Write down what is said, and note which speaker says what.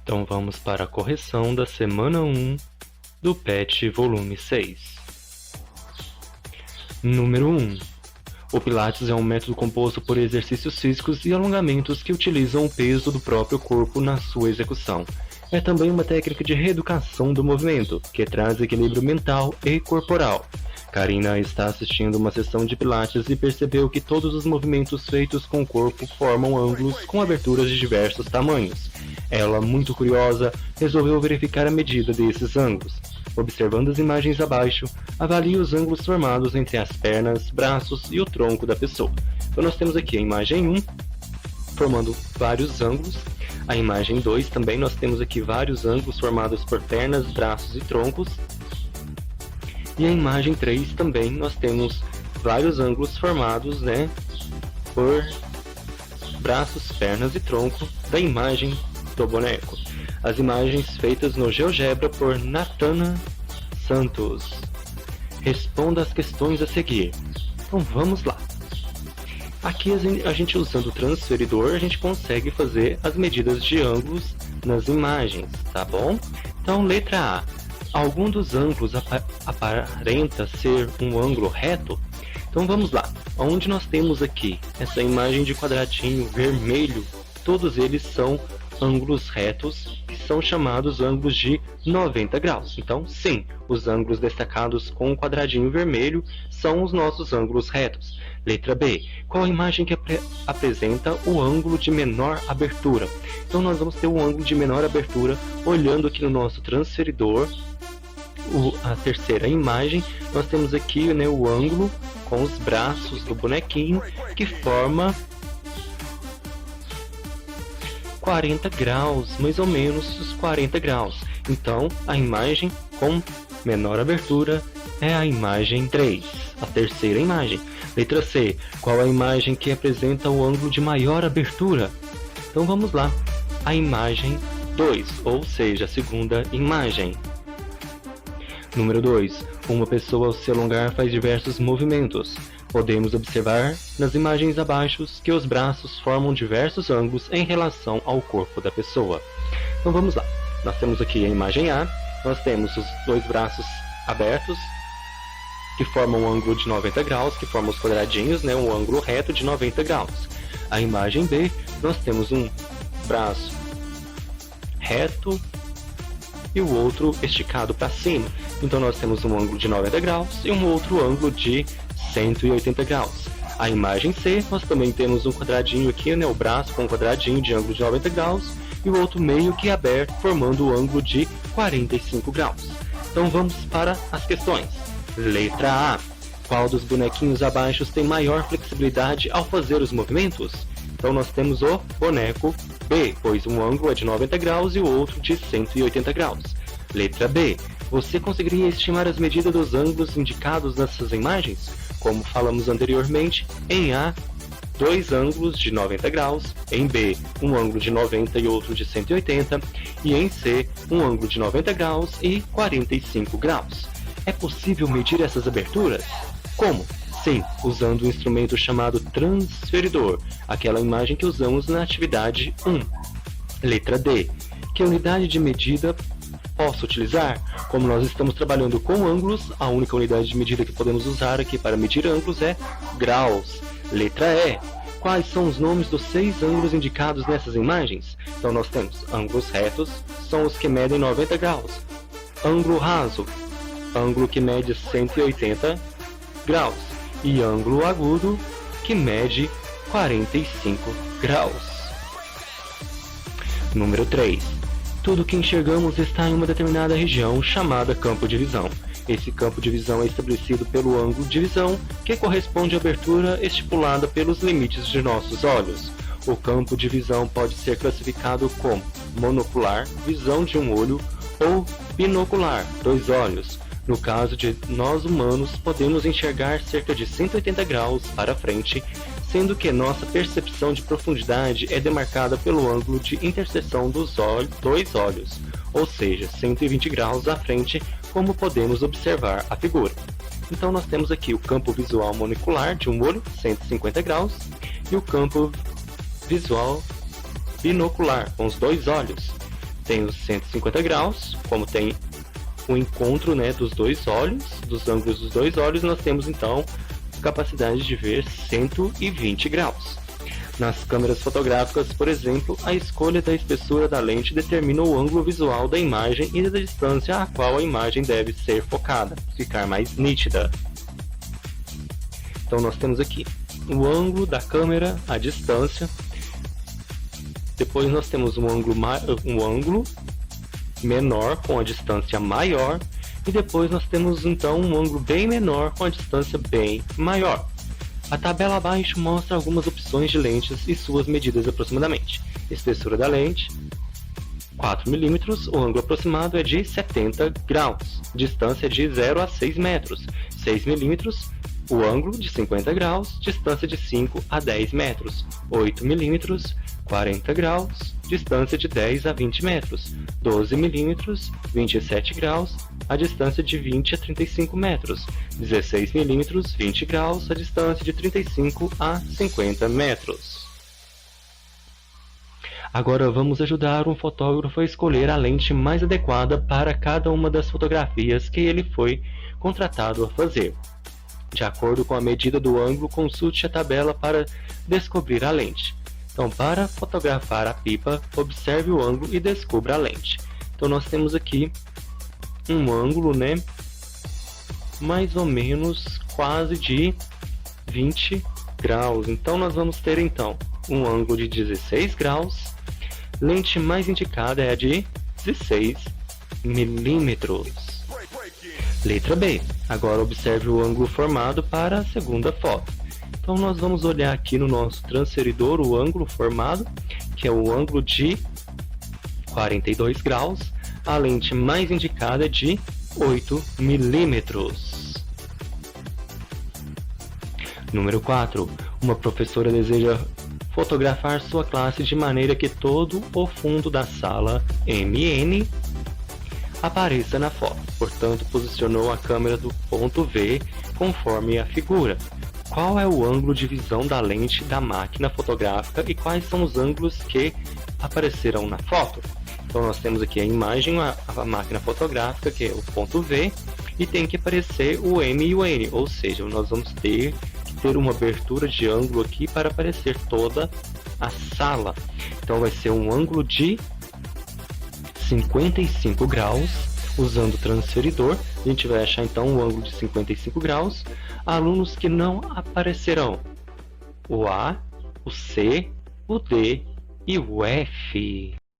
Speaker 1: Então vamos para a correção da semana 1 do PET volume 6. Número 1. O Pilates é um método composto por exercícios físicos e alongamentos que utilizam o peso do próprio corpo na sua execução. É também uma técnica de reeducação do movimento, que traz equilíbrio mental e corporal. Karina está assistindo uma sessão de Pilates e percebeu que todos os movimentos feitos com o corpo formam ângulos com aberturas de diversos tamanhos. Ela, muito curiosa, resolveu verificar a medida desses ângulos. Observando as imagens abaixo, avalie os ângulos formados entre as pernas, braços e o tronco da pessoa. Então nós temos aqui a imagem 1, formando vários ângulos. A imagem 2 também nós temos aqui vários ângulos formados por pernas, braços e troncos. E a imagem 3 também nós temos vários ângulos formados, por braços, pernas e tronco da imagem do boneco. As imagens feitas no GeoGebra por Natana Santos. Responda as questões a seguir. Então vamos lá. Aqui a gente usando o transferidor, a gente consegue fazer as medidas de ângulos nas imagens, tá bom? Então letra A. Algum dos ângulos aparenta ser um ângulo reto? Então vamos lá. Onde nós temos aqui essa imagem de quadradinho vermelho, todos eles são ângulos retos, que são chamados ângulos de 90 graus. Então, sim, os ângulos destacados com o quadradinho vermelho são os nossos ângulos retos. Letra B. Qual a imagem que apresenta o ângulo de menor abertura? Então, nós vamos ter o ângulo de menor abertura olhando aqui no nosso transferidor. A terceira imagem, nós temos aqui o ângulo com os braços do bonequinho que forma 40 graus, mais ou menos os 40 graus. Então, a imagem com menor abertura é a imagem 3, a terceira imagem. Letra C. Qual a imagem que apresenta o ângulo de maior abertura? Então vamos lá. A imagem 2, ou seja, a segunda imagem. Número 2. Uma pessoa ao se alongar faz diversos movimentos. Podemos observar nas imagens abaixo que os braços formam diversos ângulos em relação ao corpo da pessoa. Então vamos lá. Nós temos aqui a imagem A. Nós temos os dois braços abertos, que formam um ângulo de 90 graus, que formam os quadradinhos, um ângulo reto de 90 graus. A imagem B, nós temos um braço reto e o outro esticado para cima. Então nós temos um ângulo de 90 graus e um outro ângulo de 180 graus. A imagem C, nós também temos um quadradinho aqui, o braço com um quadradinho de ângulo de 90 graus e o outro meio que é aberto, formando o ângulo de 45 graus. Então vamos para as questões. Letra A. Qual dos bonequinhos abaixo tem maior flexibilidade ao fazer os movimentos? Então nós temos o boneco B, pois um ângulo é de 90 graus e o outro de 180 graus. Letra B. Você conseguiria estimar as medidas dos ângulos indicados nessas imagens? Como falamos anteriormente, em A, dois ângulos de 90 graus, em B, um ângulo de 90 e outro de 180, e em C, um ângulo de 90 graus e 45 graus. É possível medir essas aberturas? Como? Sim, usando um instrumento chamado transferidor, aquela imagem que usamos na atividade 1. Letra D. Que unidade de medida posso utilizar? Como nós estamos trabalhando com ângulos, a única unidade de medida que podemos usar aqui para medir ângulos é graus. Letra E. Quais são os nomes dos 6 ângulos indicados nessas imagens? Então nós temos ângulos retos, são os que medem 90 graus. Ângulo raso, ângulo que mede 180 graus. E ângulo agudo, que mede 45 graus. Número 3. Tudo que enxergamos está em uma determinada região chamada campo de visão. Esse campo de visão é estabelecido pelo ângulo de visão, que corresponde à abertura estipulada pelos limites de nossos olhos. O campo de visão pode ser classificado como monocular, visão de um olho, ou binocular, 2 olhos. No caso de nós humanos, podemos enxergar cerca de 180 graus para frente, sendo que nossa percepção de profundidade é demarcada pelo ângulo de interseção dos dois olhos, ou seja, 120 graus à frente, como podemos observar a figura. Então nós temos aqui o campo visual monocular de um olho, 150 graus, e o campo visual binocular, com os 2 olhos, tem os 150 graus, como tem o encontro, né, dos dois olhos, dos ângulos dos dois olhos, nós temos então capacidade de ver 120 graus. Nas câmeras fotográficas, por exemplo, a escolha da espessura da lente determina o ângulo visual da imagem e da distância a qual a imagem deve ser focada, ficar mais nítida. Então nós temos aqui o ângulo da câmera, a distância. Depois nós temos um ângulo menor com a distância maior. E depois nós temos então um ângulo bem menor com a distância bem maior. A tabela abaixo mostra algumas opções de lentes e suas medidas aproximadamente. Espessura da lente, 4 mm, o ângulo aproximado é de 70 graus. Distância de 0 a 6 metros. 6 mm, o ângulo de 50 graus, distância de 5 a 10 metros. 8 mm, 40 graus, distância de 10 a 20 metros. 12 mm, 27 graus, a distância de 20 a 35 metros. 16 mm, 20 graus, a distância de 35 a 50 metros. Agora vamos ajudar um fotógrafo a escolher a lente mais adequada para cada uma das fotografias que ele foi contratado a fazer. De acordo com a medida do ângulo, consulte a tabela para descobrir a lente. Então, para fotografar a pipa, observe o ângulo e descubra a lente. Então, nós temos aqui um ângulo, né, mais ou menos quase de 20 graus. Então, nós vamos ter então um ângulo de 16 graus. Lente mais indicada é a de 16 milímetros. Letra B. Agora observe o ângulo formado para a segunda foto. Então nós vamos olhar aqui no nosso transferidor o ângulo formado, que é o ângulo de 42 graus. A lente mais indicada é de 8 milímetros. Número 4. Uma professora deseja fotografar sua classe de maneira que todo o fundo da sala MN apareça na foto. Portanto, posicionou a câmera do ponto V conforme a figura. Qual é o ângulo de visão da lente da máquina fotográfica e quais são os ângulos que aparecerão na foto? Então nós temos aqui a imagem, a máquina fotográfica, que é o ponto V, e tem que aparecer o M e o N, ou seja, nós vamos ter que ter uma abertura de ângulo aqui para aparecer toda a sala. Então vai ser um ângulo de 55 graus, usando o transferidor. A gente vai achar então o ângulo de 55 graus. Alunos que não aparecerão: o A, o C, o D e o F.